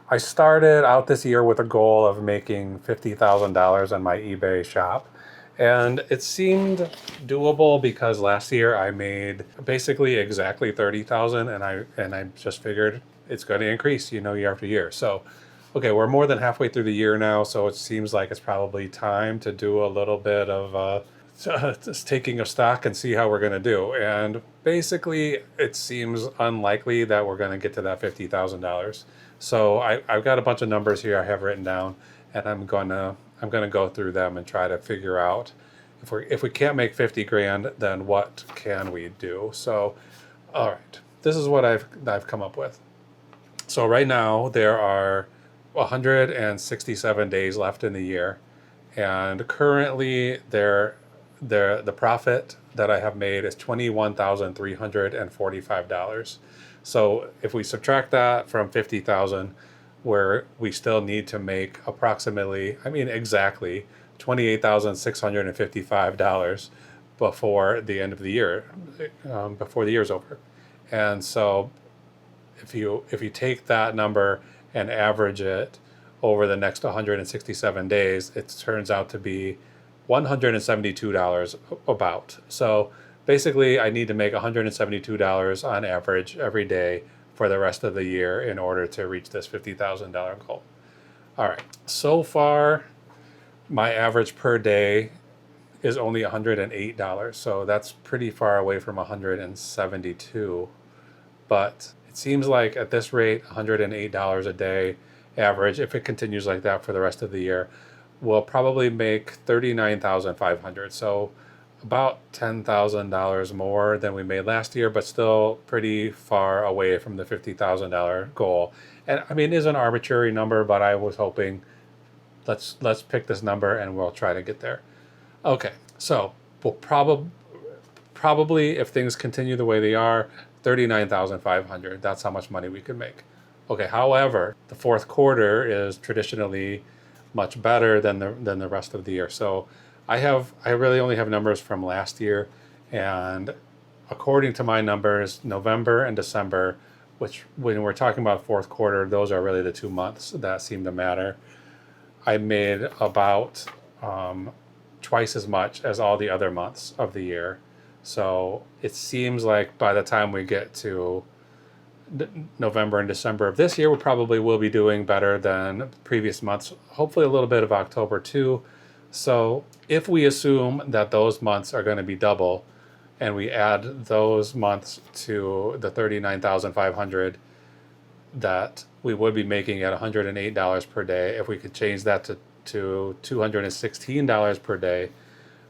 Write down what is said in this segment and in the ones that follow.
I started out this year with a goal of making $50,000 on my eBay shop. And it seemed doable because last year I made basically exactly 30,000, and I just figured it's going to increase, year after year. So, okay, we're more than halfway through the year now, so it seems like it's probably time to do a little bit of just taking a stock and see how we're going to do. And basically, it seems unlikely that we're going to get to that $50,000. So I've got a bunch of numbers here I have written down, and I'm gonna go through them and try to figure out if we can't make 50 grand, then what can we do? So, all right, this is what I've come up with. So right now there are 167 days left in the year, and currently the profit that I have made is $21,345. So if we subtract that from 50,000, where we still need to make approximately, exactly $28,655 before the end of the year, before the year's over. And so if you take that number and average it over the next 167 days, it turns out to be $172 about. So basically, I need to make $172 on average every day for the rest of the year in order to reach this $50,000 goal. All right, so far, my average per day is only $108, so that's pretty far away from 172. But it seems like at this rate, $108 a day average, if it continues like that for the rest of the year, we'll probably make $39,500. So about $10,000 more than we made last year, but still pretty far away from the $50,000 goal. And it is an arbitrary number, but I was hoping let's pick this number and we'll try to get there. Okay, so we'll probably if things continue the way they are, 39,500. That's how much money we could make. Okay, however, the fourth quarter is traditionally much better than the rest of the year. So I really only have numbers from last year, and according to my numbers, November and December, which when we're talking about fourth quarter, those are really the 2 months that seem to matter. I made about twice as much as all the other months of the year. So it seems like by the time we get to November and December of this year, we probably will be doing better than previous months, hopefully a little bit of October too. So if we assume that those months are going to be double, and we add those months to the 39,500 that we would be making at $108 per day, if we could change that to $216 per day,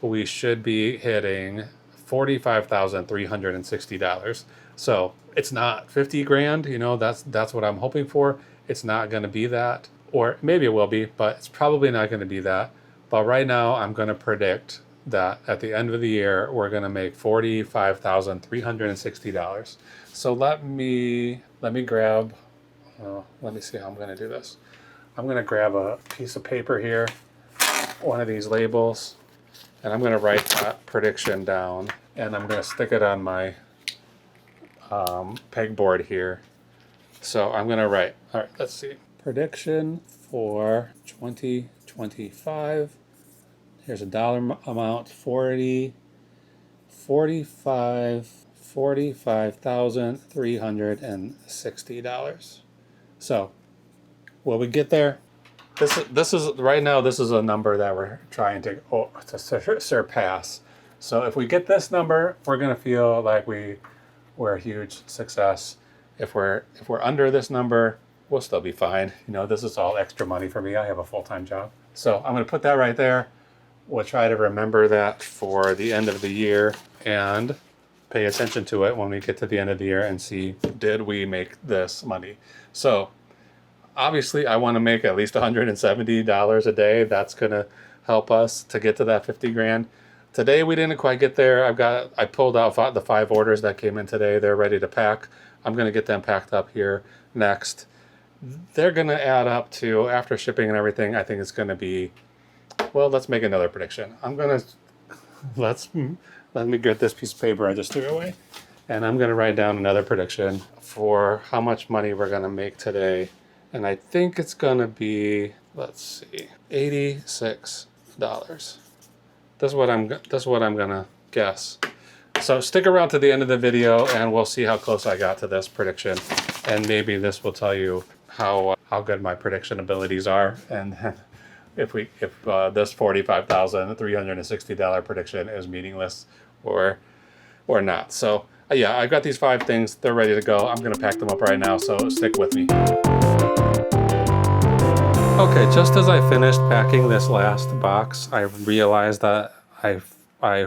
we should be hitting $45,360. So it's not 50 grand, that's what I'm hoping for. It's not going to be that, or maybe it will be, but it's probably not going to be that. But right now I'm going to predict that at the end of the year, we're going to make $45,360. So let me grab, let me see how I'm going to do this. I'm going to grab a piece of paper here, one of these labels, and I'm going to write that prediction down, and I'm going to stick it on my pegboard here. So I'm going to write, all right, let's see. Prediction for 2025. Here's a dollar amount, $45,360. So will we get there? This is right now, this is a number that we're trying to surpass. So if we get this number, we're going to feel like we're a huge success. If we're under this number, we'll still be fine. This is all extra money for me. I have a full-time job. So I'm going to put that right there. We'll try to remember that for the end of the year and pay attention to it when we get to the end of the year and see, did we make this money? So obviously I want to make at least $170 a day. That's going to help us to get to that 50 grand. Today we didn't quite get there. I pulled out the 5 orders that came in today. They're ready to pack. I'm going to get them packed up here next. They're going to add up to, after shipping and everything, I think it's going to be, well, let's make another prediction. Let me get this piece of paper I just threw away, and I'm going to write down another prediction for how much money we're going to make today And I think it's gonna be, let's see, $86. That's what I'm gonna guess. So stick around to the end of the video and we'll see how close I got to this prediction. And maybe this will tell you how good my prediction abilities are, and if this $45,360 prediction is meaningless or not. So yeah, I've got these 5 things. They're ready to go. I'm gonna pack them up right now, so stick with me. Okay, just as I finished packing this last box, I realized that I've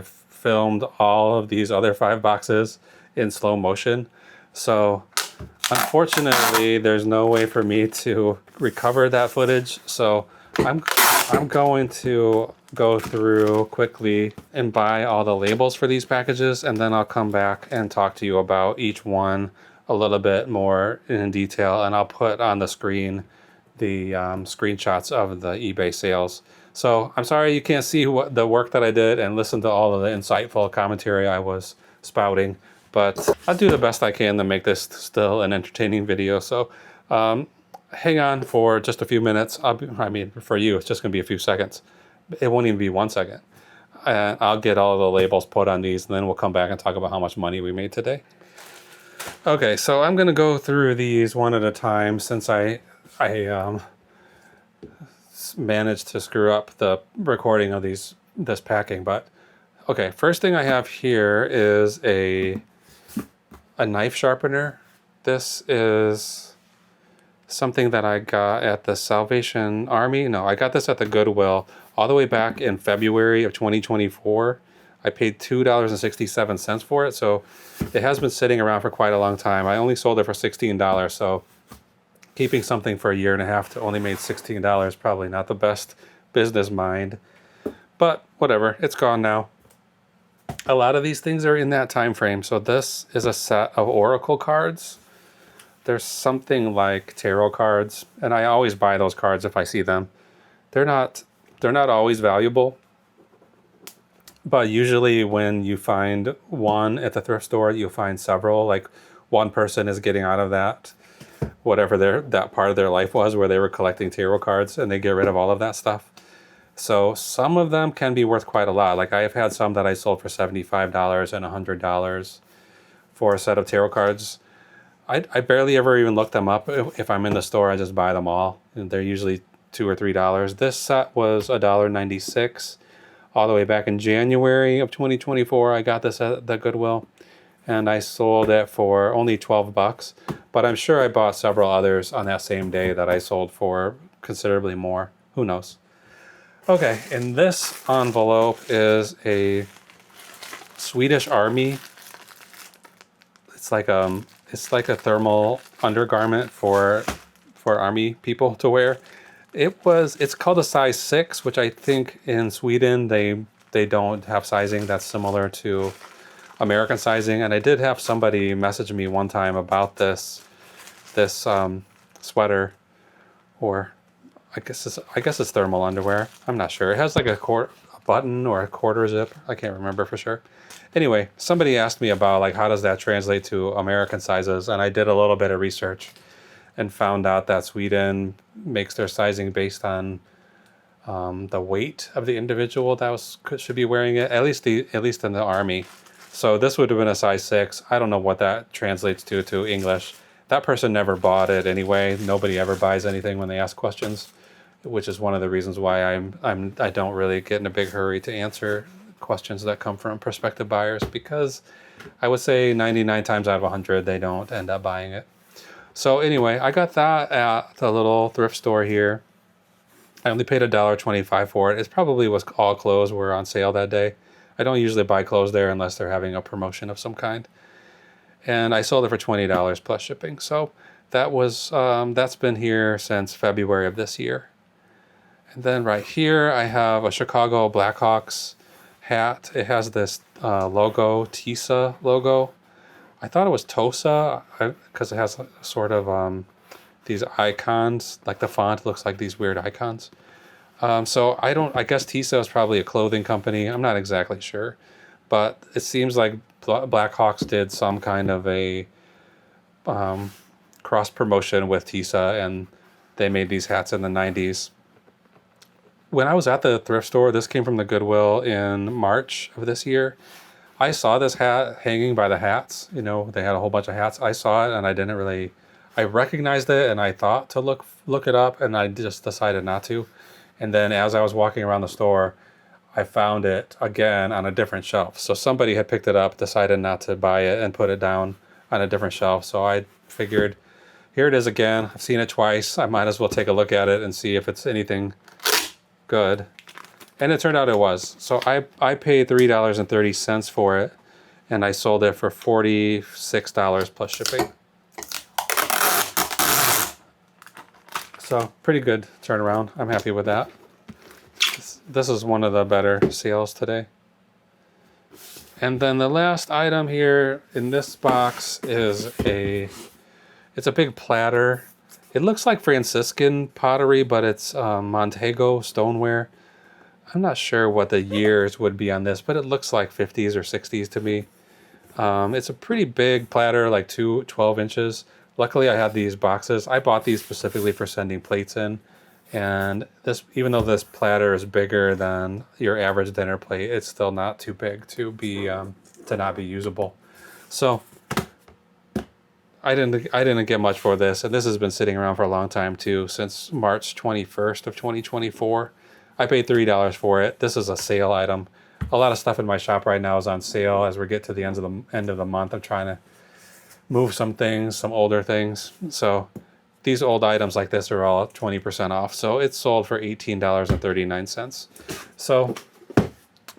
filmed all of these other 5 boxes in slow motion. So unfortunately, there's no way for me to recover that footage. So I'm going to go through quickly and buy all the labels for these packages, and then I'll come back and talk to you about each one a little bit more in detail, and I'll put on the screen the screenshots of the eBay sales. So I'm sorry you can't see the work that I did and listen to all of the insightful commentary I was spouting, but I'll do the best I can to make this still an entertaining video. So hang on for just a few minutes. I mean, for you, it's just gonna be a few seconds. It won't even be 1 second. And I'll get all the labels put on these, and then we'll come back and talk about how much money we made today. Okay, so I'm gonna go through these one at a time since I managed to screw up the recording of this packing. But okay, first thing I have here is a knife sharpener. This is something that I got at the Salvation Army. No, I got this at the Goodwill all the way back in February of 2024. I paid $2.67 for it, so it has been sitting around for quite a long time. I only sold it for $16, so keeping something for a year and a half to only made $16, probably not the best business mind, but whatever, it's gone now. A lot of these things are in that time frame. So this is a set of Oracle cards. There's something like tarot cards, and I always buy those cards if I see them. They're not always valuable, but usually when you find one at the thrift store, you'll find several. Like one person is getting out of that, whatever that part of their life was where they were collecting tarot cards, and they get rid of all of that stuff. So some of them can be worth quite a lot. Like I have had some that I sold for $75 and $100 for a set of tarot cards. I barely ever even look them up. If I'm in the store, I just buy them all. And they're usually $2 or $3. This set was $1.96 all the way back in January of 2024. I got this at the Goodwill, and I sold it for only $12. But I'm sure I bought several others on that same day that I sold for considerably more. Who knows? Okay, and this envelope is a Swedish Army. It's like a thermal undergarment for army people to wear. It's called a size 6, which I think in Sweden they don't have sizing that's similar to American sizing. And I did have somebody message me one time about this sweater, or I guess it's thermal underwear. I'm not sure. It has like a button or a quarter zip. I can't remember for sure. Anyway, somebody asked me about like how does that translate to American sizes, and I did a little bit of research and found out that Sweden makes their sizing based on the weight of the individual that should be wearing it. At least in the army. So this would have been a size 6. I don't know what that translates to English. That person never bought it anyway. Nobody ever buys anything when they ask questions, which is one of the reasons why I don't really get in a big hurry to answer questions that come from prospective buyers, because I would say 99 times out of 100 they don't end up buying it. So anyway, I got that at the little thrift store here. I only paid $1.25 for it. It probably was all clothes were on sale that day. I don't usually buy clothes there unless they're having a promotion of some kind. And I sold it for $20 plus shipping. So that's been here since February of this year. And then right here I have a Chicago Blackhawks hat. It has this logo, TISA logo. I thought it was TOSA because it has sort of these icons, like the font looks like these weird icons. So I guess TISA is probably a clothing company. I'm not exactly sure, but it seems like Blackhawks did some kind of a cross promotion with TISA, and They made these hats in the 90s. When I was at the thrift store, this came from the Goodwill in March of this year. I saw this hat hanging by the hats. You know, they had a whole bunch of hats. I saw it and I recognized it and I thought to look it up, and I just decided not to. And then as I was walking around the store, I found it again on a different shelf. So somebody had picked it up, decided not to buy it, and put it down on a different shelf. So I figured, here it is again. I've seen it twice. I might as well take a look at it and see if it's anything good. And it turned out it was. So I paid $3.30 for it, and I sold it for $46 plus shipping. So pretty good turnaround. I'm happy with that. This is one of the better sales today. And then the last item here in this box is it's a big platter. It looks like Franciscan pottery, but it's Montego stoneware. I'm not sure what the years would be on this, but it looks like 50s or 60s to me. It's a pretty big platter, like 12 inches. Luckily, I had these boxes. I bought these specifically for sending plates in. And this, even though this platter is bigger than your average dinner plate, it's still not too big to not be usable. So I didn't get much for this, and this has been sitting around for a long time too, since March 21st of 2024. I paid $3 for it. This is a sale item. A lot of stuff in my shop right now is on sale as we get to the end of the month. I'm trying to move some things, some older things. So these old items like this are all 20% off. So it's sold for $18.39. So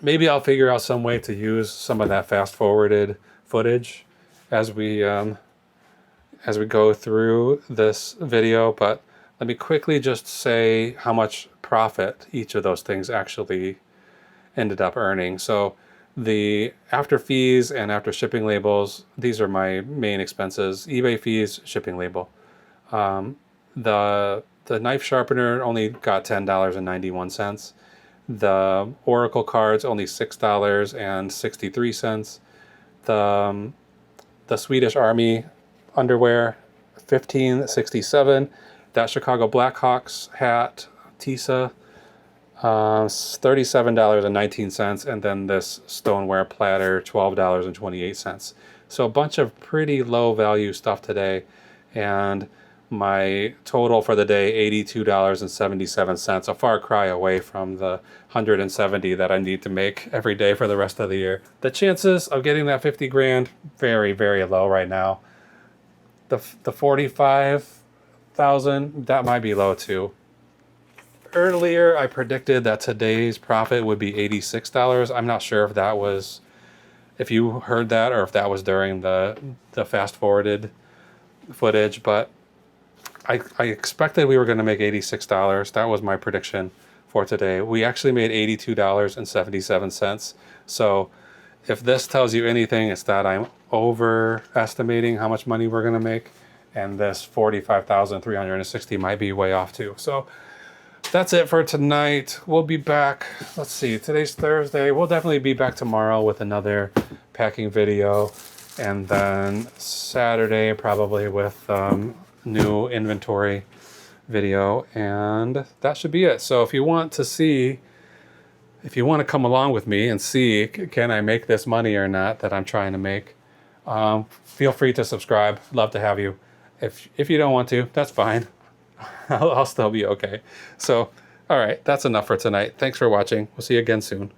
maybe I'll figure out some way to use some of that fast forwarded footage as we go through this video. But let me quickly just say how much profit each of those things actually ended up earning. So the after fees and after shipping labels, these are my main expenses. eBay fees, shipping label. The knife sharpener only got $10.91. The Oracle cards only $6.63. The Swedish Army underwear $15.67. That Chicago Blackhawks hat Tisa $37.19, and then this stoneware platter $12.28. So a bunch of pretty low value stuff today, and my total for the day $82.77, a far cry away from the $170 that I need to make every day for the rest of the year. The chances of getting that 50 grand very, very low right now. The 45,000, that might be low too. Earlier, I predicted that today's profit would be $86. I'm not sure if you heard that or if that was during the fast forwarded footage, but I expected we were going to make $86. That was my prediction for today. We actually made $82.77. So if this tells you anything, it's that I'm overestimating how much money we're going to make, and this 45,360 might be way off too. So that's it for tonight. We'll be back. Let's see, today's Thursday. We'll definitely be back tomorrow with another packing video, and then Saturday probably with new inventory video, and that should be it. So if you want to come along with me and see, can I make this money or not that I'm trying to make, feel free to subscribe. Love to have you. If you don't want to, that's fine. I'll still be okay. So, all right, that's enough for tonight. Thanks for watching. We'll see you again soon.